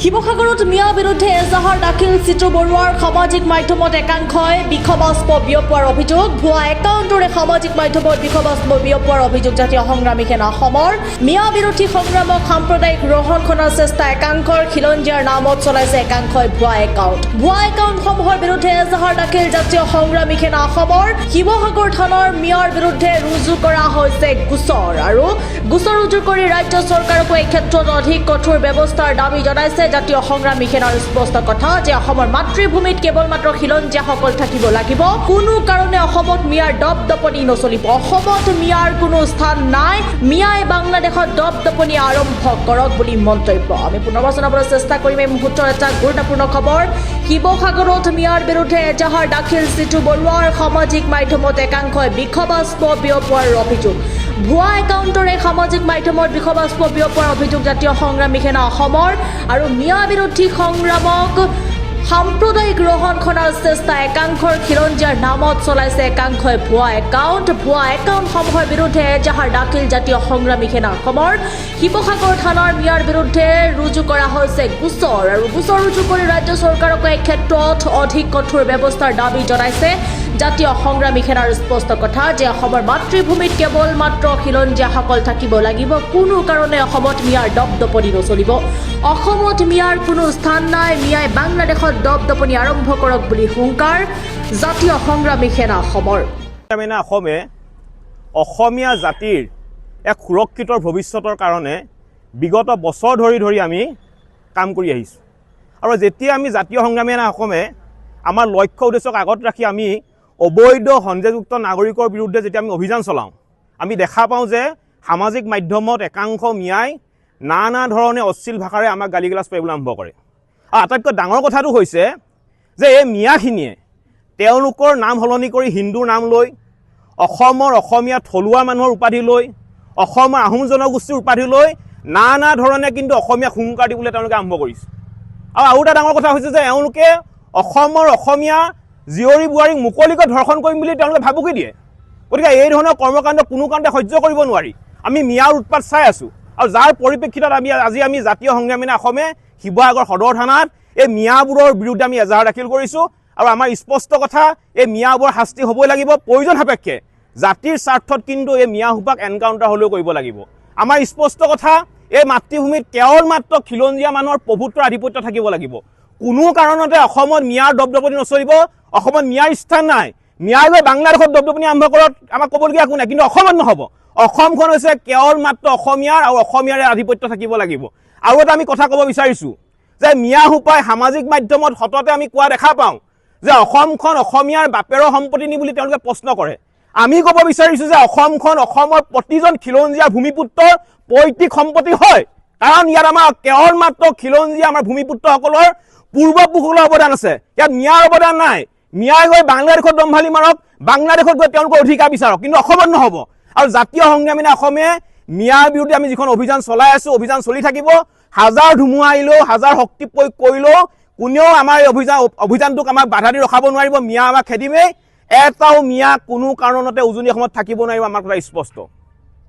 শিৱসাগৰত মিয়া বিৰুদ্ধে এজাহাৰ দাখিল চিত্ৰ বৰুৱাৰ সামাজিক মাধ্যমত একাংশই বিষবাস্প বিয়পোৱাৰ অভিযোগ ভুৱা একাউণ্টৰে সামাজিক মাধ্যমত বিষবাস্প বিয়পোৱাৰ অভিযোগ জাতীয় সংগ্ৰামী সেনা অসমৰ মিয়া বিৰোধী সংগ্ৰামক সাম্প্ৰদায়িক গ্ৰহণ কৰাৰ চেষ্টা একাংশৰ খিলঞ্জীয়াৰ নামত চলাইছে একাংশই ভুৱা একাউণ্টসমূহৰ বিৰুদ্ধে এজাহাৰ দাখিল জাতীয় সংগ্ৰামী সেনা অসমৰ শিৱসাগৰ থানাৰ মিয়াৰ বিৰুদ্ধে ৰুজু কৰা হৈছে গোচৰ আৰু গোচৰ ৰুজু কৰি ৰাজ্য চৰকাৰকো এই ক্ষেত্ৰত অধিক কঠোৰ ব্যৱস্থাৰ দাবী জনাইছে জাতীয় সংগ্ৰামী সেনাৰ স্পষ্ট কথা যে অসমৰ মাতৃভূমিত কেৱল মাত্ৰ খিলঞ্জীয়াসকল থাকিব লাগিব কোনো কাৰণে অসমত মিয়াৰ দপদপনি নচলিব অসমত মিয়াৰ কোনো স্থান নাই মিয়াই বাংলাদেশত দপদপনি আৰম্ভ কৰক বুলি মন্তব্য আমি পুনৰবাৰ জনাবলৈ চেষ্টা কৰিম এই মুহূৰ্তৰ এটা গুৰুত্বপূৰ্ণ খবৰ শিৱসাগৰত মিয়াৰ বিৰুদ্ধে এজাহাৰ দাখিল চিটু বৰুৱাৰ সামাজিক মাধ্যমত একাংশই বিষবাস্প বিয়পোৱাৰ অভিযোগ ভুৱা একাউণ্টৰে সামাজিক মাধ্যমত বিষবাস্প বিয়পোৱাৰ অভিযোগ জাতীয় সংগ্ৰামী সেনা অসমৰ আৰু মিয়া বিৰোধী সংগ্ৰামক সাম্প্ৰদায়িক গ্ৰহণ কৰাৰ চেষ্টা একাংশৰ খিলঞ্জীয়াৰ নামত চলাইছে একাংশই ভুৱা একাউণ্টসমূহৰ বিৰুদ্ধে এজাহাৰ দাখিল জাতীয় সংগ্ৰামী সেনা অসমৰ শিৱসাগৰ থানাৰ মিয়াৰ বিৰুদ্ধে ৰুজু কৰা হৈছে গোচৰ আৰু গোচৰ ৰুজু কৰি ৰাজ্য চৰকাৰক এই ক্ষেত্ৰত অধিক কঠোৰ ব্যৱস্থাৰ দাবী জনাইছে জাতীয় সংগ্ৰামী সেনাৰ স্পষ্ট কথা যে অসমৰ মাতৃভূমিত কেৱল মাত্ৰ খিলঞ্জীয়াসকল থাকিব লাগিব কোনো কাৰণে অসমত মিয়াৰ দপদপনি নচলিব অসমত মিয়াৰ কোনো স্থান নাই মিয়াই বাংলাদেশত দপদপনি আৰম্ভ কৰক বুলি হুংকাৰ জাতীয় সংগ্ৰামী সেনা অসমৰ অসমে অসমীয়া জাতিৰ এক সুৰক্ষিত ভৱিষ্যতৰ কাৰণে বিগত বছৰ ধৰি আমি কাম কৰি আহিছোঁ আৰু যেতিয়া আমি জাতীয় সংগ্ৰামী সেনা অসমে আমাৰ লক্ষ্য উদ্দেশ্যক আগত ৰাখি আমি অবৈধ সন্দেহযুক্ত নাগৰিকৰ বিৰুদ্ধে যেতিয়া আমি অভিযান চলাওঁ আমি দেখা পাওঁ যে সামাজিক মাধ্যমত একাংশ মিয়াই নানা ধৰণে অশ্লীল ভাষাৰে আমাক গালি গালাজ কৰিবলৈ আৰম্ভ কৰে আৰু আটাইতকৈ ডাঙৰ কথাটো হৈছে যে এই মিয়াখিনিয়ে তেওঁলোকৰ নাম সলনি কৰি হিন্দুৰ নাম লৈ অসমৰ অসমীয়া থলুৱা মানুহৰ উপাধি লৈ অসমৰ আহোম জনগোষ্ঠীৰ উপাধি লৈ নানা ধৰণে কিন্তু অসমীয়া হুংকাৰ দিবলৈ তেওঁলোকে আৰম্ভ কৰিছে আৰু এটা ডাঙৰ কথা হৈছে যে এওঁলোকে অসমৰ অসমীয়া জীয়ৰী বোৱাৰীক মুকলিকৈ ধৰ্ষণ কৰিম বুলি তেওঁলোকে ভাবুকি দিয়ে গতিকে এই ধৰণৰ কৰ্মকাণ্ড কোনো কাৰণতে সহ্য কৰিব নোৱাৰি আমি মিয়াৰ উৎপাত চাই আছোঁ আৰু যাৰ পৰিপ্ৰেক্ষিতত আজি আমি জাতীয় সংগ্ৰামী সেনা অসমে শিৱসাগৰ সদৰ থানাত এই মিয়াবোৰৰ বিৰুদ্ধে আমি এজাহাৰ দাখিল কৰিছোঁ আৰু আমাৰ স্পষ্ট কথা এই মিয়াবোৰৰ শাস্তি হ'বই লাগিব প্ৰয়োজন সাপেক্ষে জাতিৰ স্বাৰ্থত কিন্তু এই মিয়াসোপাক এনকাউণ্টাৰ হ'লেও কৰিব লাগিব আমাৰ স্পষ্ট কথা এই মাতৃভূমিত কেৱল মাত্ৰ খিলঞ্জীয়া মানুহৰ প্ৰভুত্বৰ আধিপত্য থাকিব লাগিব কোনো কাৰণতে অসমত মিয়াৰ দপদপনি নচলিব অসমত মিয়াৰ স্থান নাই মিয়াই গৈ বাংলাদেশত দপদপনি আৰম্ভ কৰাত আমাক ক'বলগীয়া একো নাই কিন্তু অসমত নহ'ব অসমখন হৈছে কেৱল মাত্ৰ অসমীয়াৰ আৰু অসমীয়াৰে আধিপত্য থাকিব লাগিব আৰু এটা আমি কথা ক'ব বিচাৰিছোঁ যে মিয়াসোপাই সামাজিক মাধ্যমত সততে আমি কোৱা দেখা পাওঁ যে অসমখন অসমীয়াৰ বাপেৰৰ সম্পত্তি নি বুলি তেওঁলোকে প্ৰশ্ন কৰে আমি ক'ব বিচাৰিছোঁ যে অসমখন অসমৰ প্ৰতিজন খিলঞ্জীয়াৰ ভূমিপুত্ৰৰ পৈতৃক সম্পত্তি হয় কাৰণ ইয়াত আমাৰ কেৱল মাত্ৰ খিলঞ্জীয়া আমাৰ ভূমিপুত্ৰসকলৰ পূৰ্বপুৰুষসকলৰ অৱদান আছে ইয়াত মিয়াৰ অৱদান নাই মিয়াই গৈ বাংলাদেশত দম্ভালি মাৰক বাংলাদেশত গৈ তেওঁলোকৰ অধিকাৰ বিচাৰক কিন্তু অসমত নহ'ব আৰু জাতীয় সংগ্ৰামী সেনা অসমে মিয়াৰ বিৰুদ্ধে আমি যিখন অভিযান চলাই আছোঁ অভিযান চলি থাকিব হাজাৰ ধুমুহা আহিলেও হাজাৰ শক্তি প্ৰয়োগ কৰিলেও কোনেও আমাৰ এই অভিযানটোক আমাক বাধা দি ৰখাব নোৱাৰিব মিয়া আমাক খেদিমেই এটাও মিয়া কোনো কাৰণতে উজনি অসমত থাকিব নোৱাৰিব আমাৰ কথা স্পষ্ট